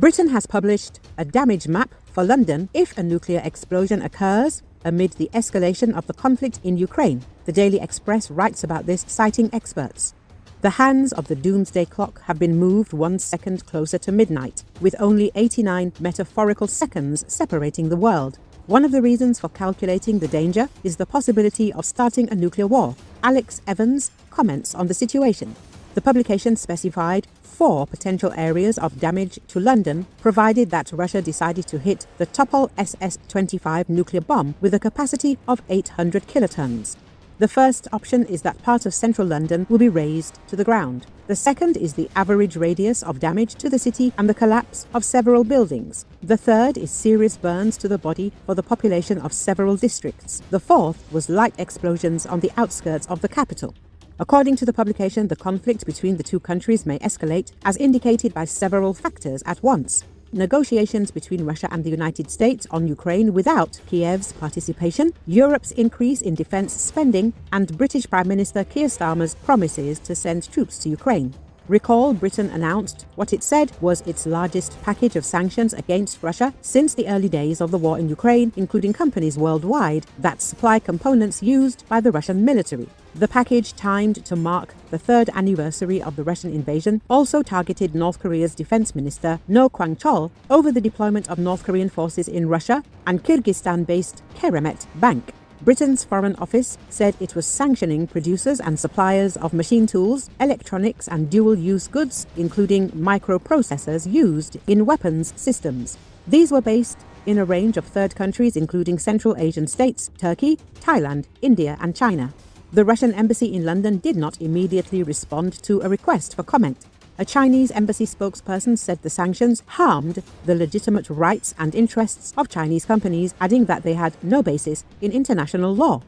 Britain has published a damage map for London if a nuclear explosion occurs amid the escalation of the conflict in Ukraine. The Daily Express writes about this, citing experts. The hands of the Doomsday clock have been moved 1 second closer to midnight, with only 89 metaphorical seconds separating the world. One of the reasons for calculating the danger is the possibility of starting a nuclear war. Alex Evans comments on the situation. The publication specified 4 potential areas of damage to London, provided that Russia decided to hit the Topol SS-25 nuclear bomb with a capacity of 800 kilotons. The first option is that part of central London will be razed to the ground. The second is the average radius of damage to the city and the collapse of several buildings. The third is serious burns to the body for the population of several districts. The fourth was light explosions on the outskirts of the capital. According to the publication, the conflict between the two countries may escalate, as indicated by several factors at once. Negotiations between Russia and the United States on Ukraine without Kiev's participation, Europe's increase in defense spending, and British Prime Minister Keir Starmer's promises to send troops to Ukraine. Recall, Britain announced what it said was its largest package of sanctions against Russia since the early days of the war in Ukraine, including companies worldwide that supply components used by the Russian military. The package, timed to mark the 3rd anniversary of the Russian invasion, also targeted North Korea's defense minister No Kwang-chol over the deployment of North Korean forces in Russia and Kyrgyzstan-based Keremet Bank. Britain's Foreign Office said it was sanctioning producers and suppliers of machine tools, electronics and dual-use goods, including microprocessors used in weapons systems. These were based in a range of third countries including Central Asian states, Turkey, Thailand, India and China. The Russian embassy in London did not immediately respond to a request for comment. A Chinese embassy spokesperson said the sanctions harmed the legitimate rights and interests of Chinese companies, adding that they had no basis in international law.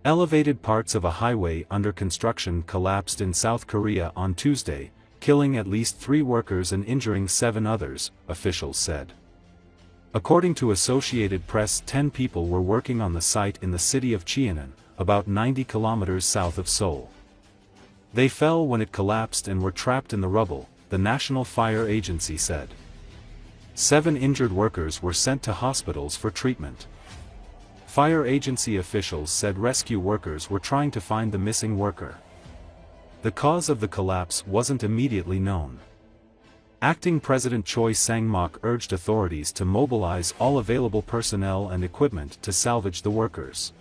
Elevated parts of a highway under construction collapsed in South Korea on Tuesday, killing at least 3 workers and injuring 7 others, officials said. According to Associated Press, 10 people were working on the site in the city of Cheonan, about 90 kilometers south of Seoul. They fell when it collapsed and were trapped in the rubble, the National Fire Agency said. 7 injured workers were sent to hospitals for treatment. Fire agency officials said rescue workers were trying to find the missing worker. The cause of the collapse wasn't immediately known. Acting President Choi Sang-mok urged authorities to mobilize all available personnel and equipment to salvage the workers.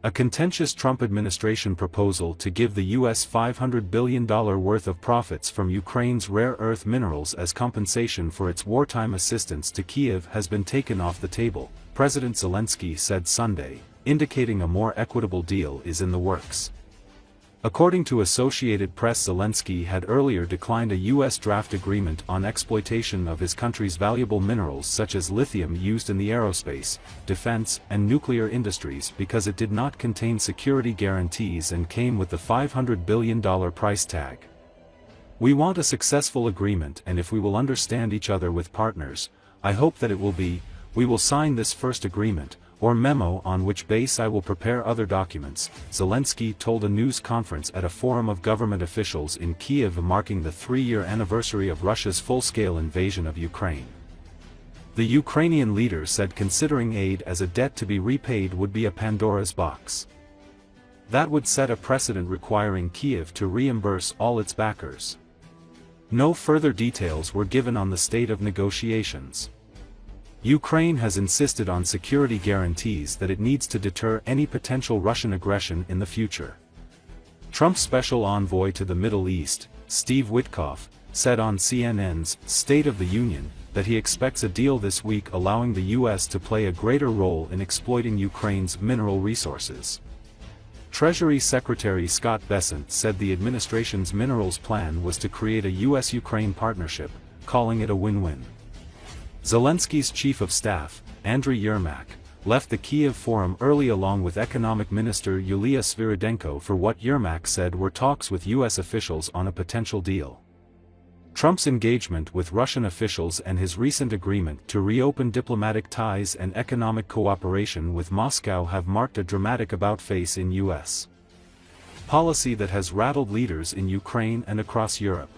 A contentious Trump administration proposal to give the U.S. $500 billion worth of profits from Ukraine's rare earth minerals as compensation for its wartime assistance to Kyiv has been taken off the table, President Zelensky said Sunday, indicating a more equitable deal is in the works. According to Associated Press, Zelensky had earlier declined a U.S. draft agreement on exploitation of his country's valuable minerals such as lithium used in the aerospace, defense, and nuclear industries because it did not contain security guarantees and came with the $500 billion price tag. We want a successful agreement, and if we will understand each other with partners, I hope that it will be, we will sign this first agreement, or memo on which base I will prepare other documents, Zelensky told a news conference at a forum of government officials in Kiev marking the 3-year anniversary of Russia's full-scale invasion of Ukraine. The Ukrainian leader said considering aid as a debt to be repaid would be a Pandora's box. That would set a precedent requiring Kiev to reimburse all its backers. No further details were given on the state of negotiations. Ukraine has insisted on security guarantees that it needs to deter any potential Russian aggression in the future. Trump's special envoy to the Middle East, Steve Witkoff, said on CNN's State of the Union that he expects a deal this week allowing the U.S. to play a greater role in exploiting Ukraine's mineral resources. Treasury Secretary Scott Bessent said the administration's minerals plan was to create a U.S.-Ukraine partnership, calling it a win-win. Zelenski's chief of staff, Andriy Yermak, left the Kiev forum early along with Economic Minister Yulia Sviridenko for what Yermak said were talks with U.S. officials on a potential deal. Trump's engagement with Russian officials and his recent agreement to reopen diplomatic ties and economic cooperation with Moscow have marked a dramatic about-face in U.S. policy that has rattled leaders in Ukraine and across Europe.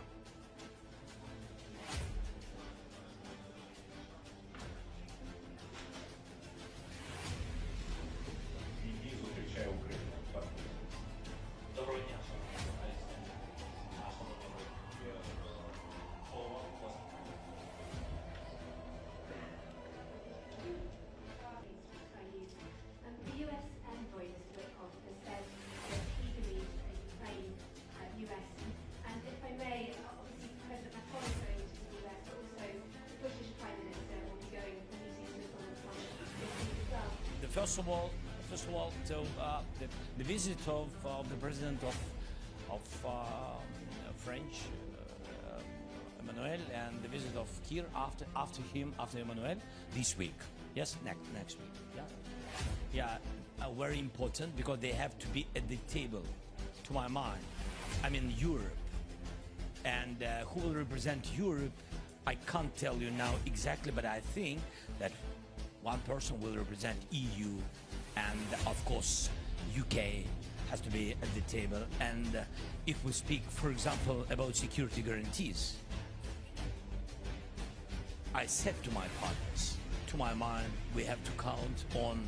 First of all, so the visit of the president of French, Emmanuel, and the visit of Kiev after Emmanuel this week. Yes, next week. Yeah, very important because they have to be at the table. To my mind, I mean Europe, and who will represent Europe? I can't tell you now exactly, but I think that one person will represent EU, and of course UK has to be at the table. And if we speak, for example, about security guarantees, I said to my partners, to my mind, we have to count on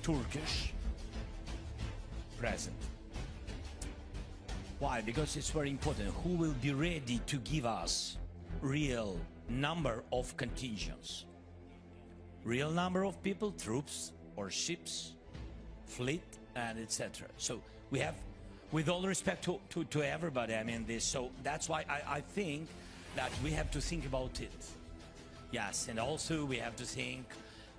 Turkish present. Why? Because it's very important. Who will be ready to give us real number of contingents? Real number of people, troops or ships, fleet, and etc. So we have, with all respect to everybody, I mean this, so that's why I think that we have to think about it. Yes, and also we have to think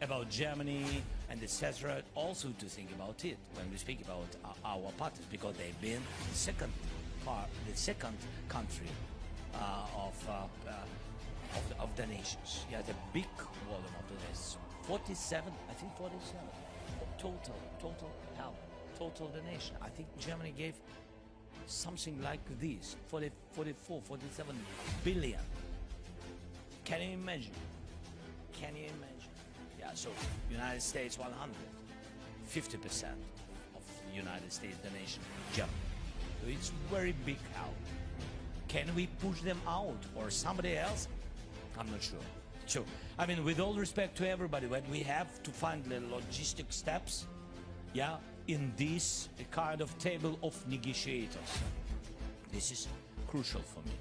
about Germany and etc. Also to think about it when we speak about our partners, because they've been the second country of the nations. Yeah, the big volume of the nations. 47, I think 47 total donation. I think Germany gave something like this, 47 billion. Can you imagine? Yeah, so United States 50% of the United States donation, Germany. So it's very big help. Can we push them out or somebody else? I'm not sure. So, I mean, with all respect to everybody, but we have to find the logistic steps, yeah, in this kind of table of negotiators. This is crucial for me.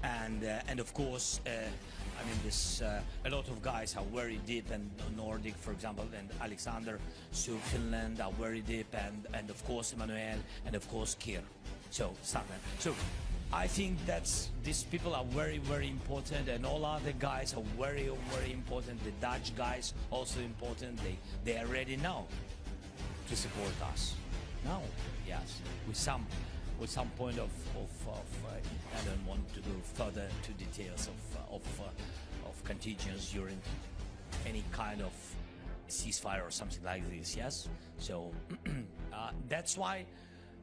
And of course, I mean, this a lot of guys are very deep, and Nordic, for example, and Alexander, so Finland are very deep, and of course Emmanuel, and of course Kiev. So, so I think that these people are very, very important, and all other guys are very, very important. The Dutch guys also important. They are ready now to support us. Now, yes, with some point of I don't want to go further to details of contingents during any kind of ceasefire or something like this. Yes, so that's why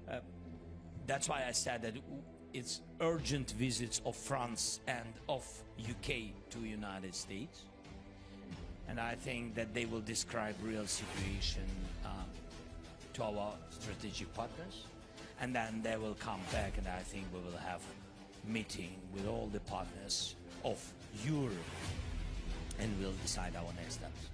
I said that it's urgent visits of France and of UK to United States, and I think that they will describe real situation to our strategic partners, and then they will come back, and I think we will have meeting with all the partners of Europe and we'll decide our next steps.